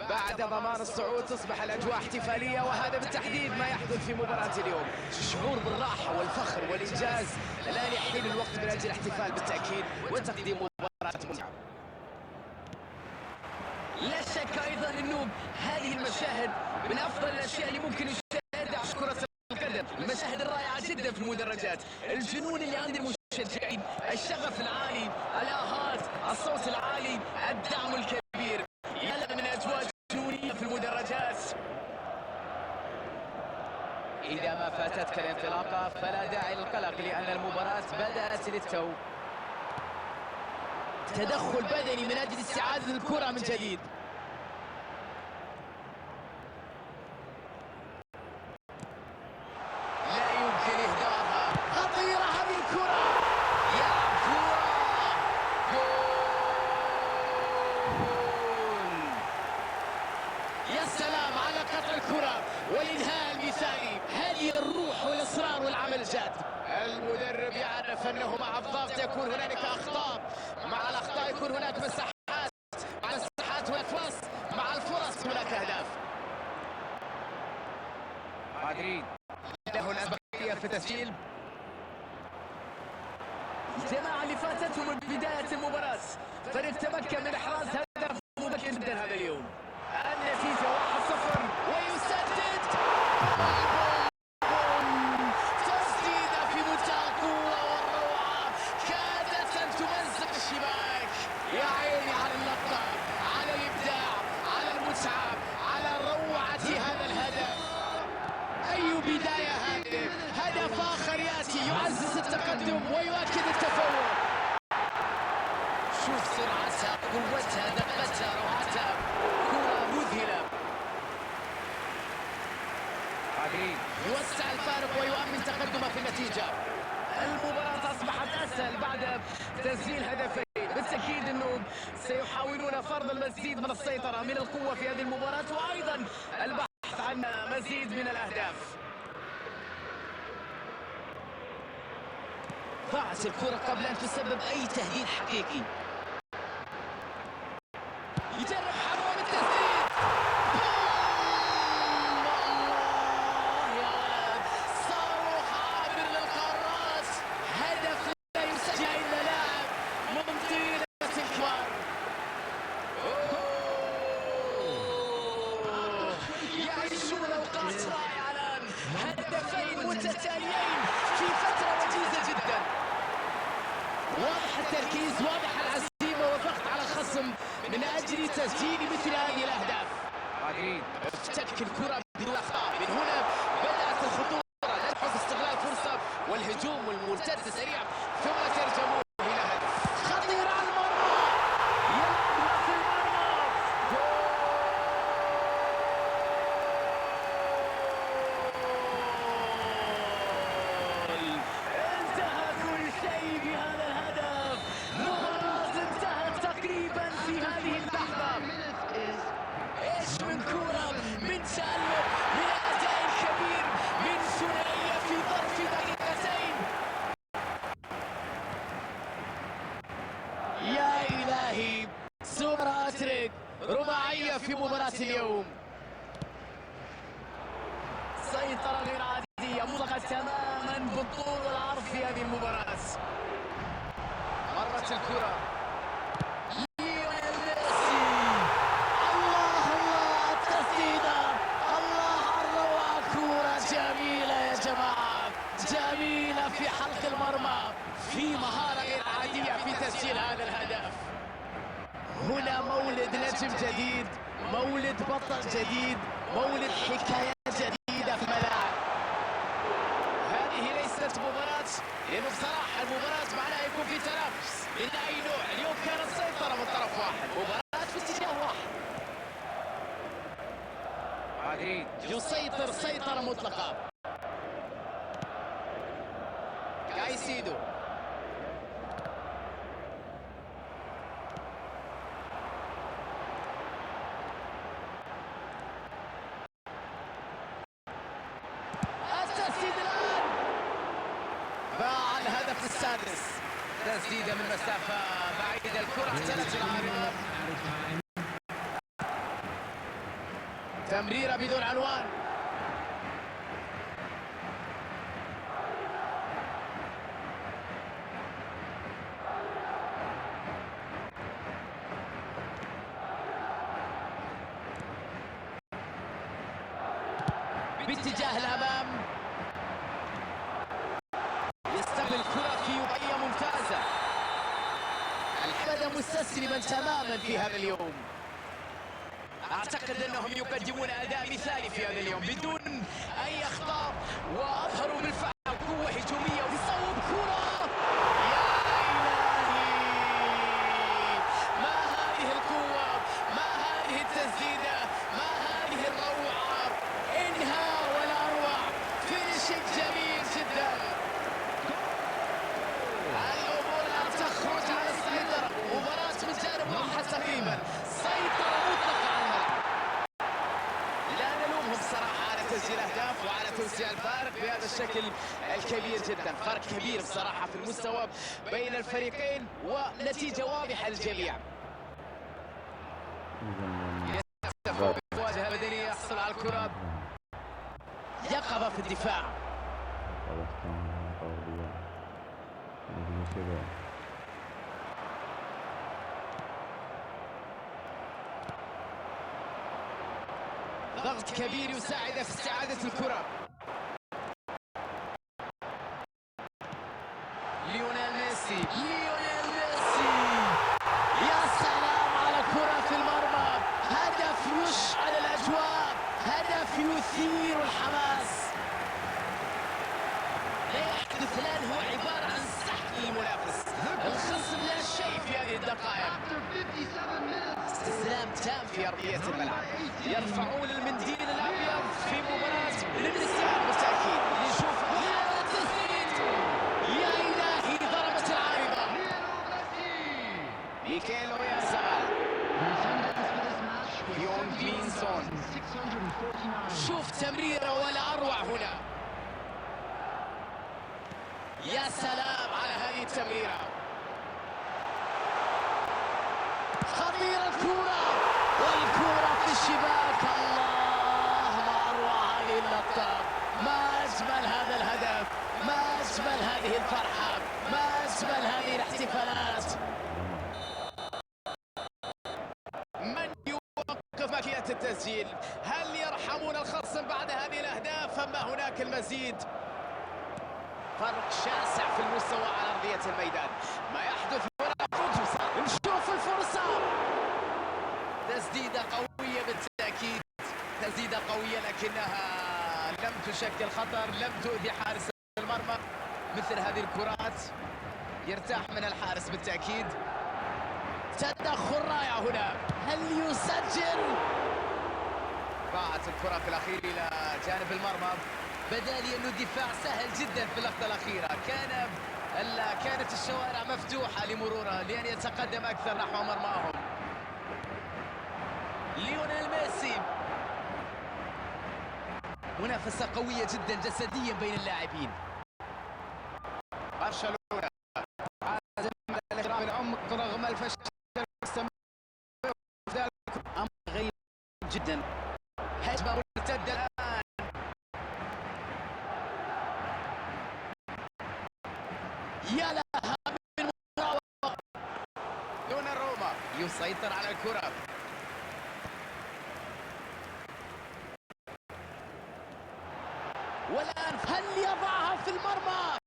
بعد ضمان الصعود تصبح الأجواء احتفالية، وهذا بالتحديد ما يحدث في مباراة اليوم. شعور بالراحة والفخر والإنجاز. الآن يحين الوقت من أجل الاحتفال بالتأكيد وتقديم مباراة ممتعة. لا شك أيضا أنه هذه المشاهد من أفضل الأشياء اللي ممكن نشاهدها في كرة القدم. المشاهد الرائعة جدا في المدرجات، الجنون اللي عند المشجعين، الشغف العالي، الآهات، الصوت العالي، الدعم الكبير. يلا من أجواء جنونية في المدرجات. إذا ما فاتتك الانطلاقة فلا داعي للقلق، لأن المباراة بدأت للتو. تدخل بدني من أجل استعادة الكرة من جديد. لا يمكن إهدارها، خطيرة هذه الكرة، يلعب كرة جول. يا سلام على قطع الكرة والإنهاء المثالي. هذه الروح والإصرار والعمل الجاد. المدرب يعرف أنه مع الضغط يكون هنالك أخطاء، مع الأخطاء يكون هناك مساحات، مع المساحات هناك فرص، مع الفرص هناك أهداف. قادرين له الأسبقية في التسجيل. الجماعة اللي فاتتهم من بداية المباراة، فريق تمكن من إحراز هدف مبكر جدا هذا اليوم. النتيجة 1-0 ويسدد. تسديدة في منتهى القوة والروعة، كادت أن تمزق الشباك. يا عيني على اللقطة، على الإبداع، على المتعة، على روعة هذا الهدف. أي بداية هذه، هدف آخر يأتي يعزز التقدم ويؤكد التفوق. شوف سرعتها، قوتها، دقتها، روعتها، كرة مذهلة. قادرين يوسع الفارق ويؤمن تقدمه في النتيجة. المباراة أصبحت أسهل بعد تسجيل هدفين. بالتأكيد أنه سيحاولون فرض المزيد من السيطرة، من القوة في هذه المباراة، وأيضا البحث عن مزيد من الأهداف. ضاعت الكرة قبل أن تسبب أي تهديد حقيقي. يجرب حمام التسديد. الله يا ولد، صاروخ عابر للقارات. هدف لا يسجل إلا لاعب من طينة الكبار. يعيشون أوقات رائعة الآن، هدفين متتاليين في فترة وجيزة جدا. واضح التركيز، واضح العزيمة والضغط على الخصم من أجل تسجيل مثل هذه الأهداف. قادرين افتك الكرة بدون أخطاء. من هنا بدأت الخطورة، نلحظ استغلال فرصة والهجوم والمرتد السريع، ثم ترجمون إلى هدف خطير على المرمى. يلعبها في المرمى. انتهى كل شيء بهذا الهدف. مباراة انتهت تقريبا في هذه اللحظة. ايش من كرة، من تألق، من أداء كبير، من ثنائية في ظرف دقيقتين. يا إلهي، سوبر هاتريك، رباعية في مباراة اليوم. سيطرة غير عادية مطلقة تماما بالطول والعرض في هذه المباراة. مرت الكرة، ليونيل ميسي. الله الله التسديدة، الله على الروعة. كرة جميلة يا جماعة، جميلة في حلق المرمى، في مهارة غير عادية في تسجيل هذا الهدف. هنا مولد نجم جديد، مولد بطل جديد، مولد حكايات جديدة في الملاعب. هذه ليست مباراة، لأنه بصراحة المباراة معناها يكون في تنافس من أي نوع. اليوم كانت سيطرة من طرف واحد، مباراة في اتجاه واحد. قادرين يسيطر سيطرة مطلقة. كايسيدو، التسديد الآن باع الهدف السادس. تسديدة من مسافة بعيدة، الكرة اختلت العارضة. تمريرة بدون عنوان. باتجاه الأمام، يستقبل الكرة في وضعية ممتازة. بدأ مستسلما تماما في هذا اليوم. أعتقد أنهم يقدمون أداء مثالي في هذا اليوم بدون أي أخطاء، وأظهروا بالفعل قوة هجومية وصوب كرة. يا إلهي، ما هذه القوة، ما هذه التسديدة، ما هذه الروعة. إنهاء ولا أروع، فينيشنج جميل جدا. الأمور لا تخرج عن السيطرة، مباراة من جانب واحد تقريبا، سيطرة مطلقة على الملعب. لا نلومهم صراحة على تسجيل أهداف وعلى توسيع الفارق بهذا الشكل الكبير جدا. فرق كبير بصراحة في المستوى بين الفريقين، ونتيجة واضحة للجميع. يستفاد بمواجهة بدنية، يحصل على الكرة، يقظة في الدفاع. ضغط كبير يساعد في استعادة الكرة. ليونيل ميسي، ليونيل ميسي، يا سلام على كرة في المرمى. هدف يشعل الأجواء، هدف يثير الحماس. لا يحدث الآن هو عبارة عن سحق للمنافس. الخصم لا شيء في هذه الدقائق. استسلام تام في أرضية الملعب. يرفعون المنديل الأبيض في مباراة للنسيان بالتأكيد. نشوف هذا التسديد، يا إلهي، ضربت العارضة. ميكيل أويازابال، يون بينسون، شوف تمريرة ولا أروع هنا. يا سلام على هذه التمريرة، خطيرة الكرة، والكرة في الشباك. الله، ما أروع هذه اللقطة، ما أجمل هذا الهدف، ما أجمل هذه الفرحة، ما أجمل هذه الاحتفالات. من يوقف ماكينة التسجيل؟ هل يرحمون الخصم بعد هذه الأهداف أم هناك المزيد؟ فرق شاسع في المستوى على أرضية الميدان. ما يحدث ولا فرصة، نشوف الفرصة. تسديدة قوية بالتأكيد، تسديدة قوية لكنها لم تشكل خطر، لم تؤذي حارس المرمى. مثل هذه الكرات يرتاح من الحارس بالتأكيد. تدخل رائع هنا، هل يسجل؟ ضاعت الكرة في الأخير إلى جانب المرمى. بدا لي أنه الدفاع سهل جدا في اللقطة الأخيرة. كانت الشوارع مفتوحة لمروره لأن يتقدم أكثر نحو مرماهم. ليونيل ميسي، منافسة قوية جدا جسديا بين اللاعبين. برشلونة عازم على الإخراج العمق رغم الفشل المستمر. أمر غريب جدا، هجمة مرتدة الآن. يا لها من مراوغة. دوناروما يسيطر على الكرة. والآن هل يضعها في المرمى؟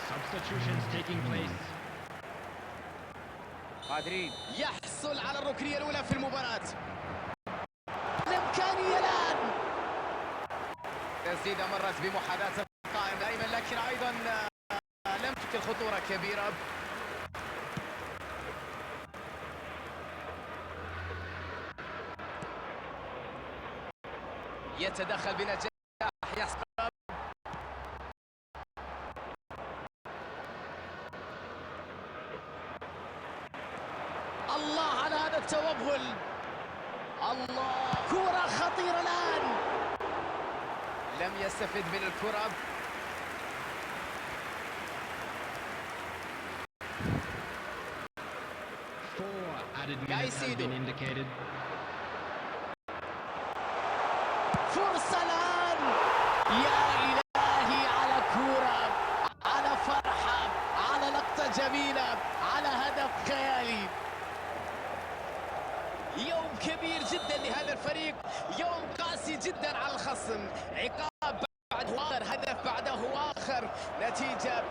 Substitutions taking place. قادرين يحصل على الركنية الأولى في المباراة. الإمكانية الآن، تسديدة مرت بمحاذاة القائم الأيمن لكن أيضا لم تشكل خطورة كبيرة. يتدخل بنجاح، يحصل. الله على هذا التوغل، الله، كرة خطيرة الآن. لم يستفد من الكرة. كايسيدو. فرصة الآن. يا إلهي على كورة، على فرحة، على لقطة جميلة، على هدف خيالي. يوم كبير جدا لهذا الفريق، يوم قاسي جدا على الخصم. عقاب بعد آخر، هدف بعده آخر، نتيجة